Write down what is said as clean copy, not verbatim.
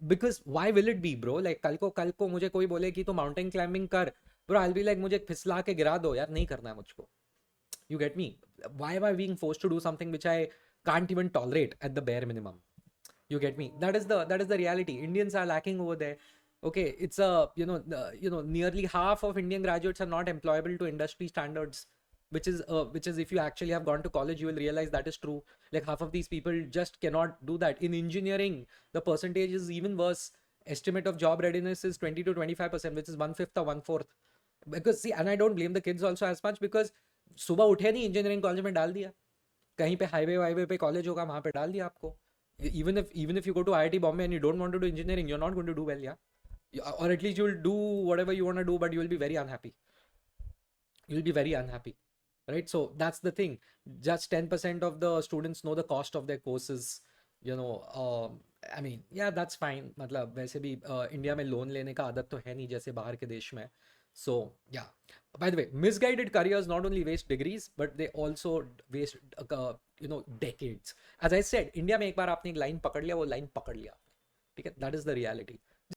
Because why will it be bro, like कल को मुझे कोई बोले कि तो माउंटेन क्लाइंबिंग कर, bro I will be like मुझे फिसला के गिरा दो यार, नहीं करना है मुझको. You get me? Why am I being forced to do something which I can't even tolerate at the bare minimum? You get me? That is the reality. Indians are lacking over there. Okay, it's a nearly half of Indian graduates are not employable to industry standards, which is if you actually have gone to college, you will realize that is true. Like half of these people just cannot do that. In engineering, the percentage is even worse. Estimate of job readiness is 20 to 25%, which is one fifth or one fourth. Because see, and I don't blame the kids also as much, because सुबह उठे नहीं, engineering college में डाल दिया, कहीं पे highway वाईवे पे college होगा वहां पे डाल दिया आपको. Even if you go to IIT Bombay and you don't want to do engineering, you're not going to do well, yeah. Or at least you'll do whatever you want to do, but you will be very unhappy. You'll be very unhappy, right? So that's the thing. Just 10% of the students know the cost of their courses. I mean, yeah, that's fine. मतलब वैसे भी India में loan लेने का आदत तो है नहीं जैसे बाहर के देश में. So yeah. By the way, misguided careers not only waste degrees, but they also waste decades. As I said, India में एक बार आपने एक लाइन पकड़ लिया, वो लाइन पकड़ लिया, ठीक है. That is the reality.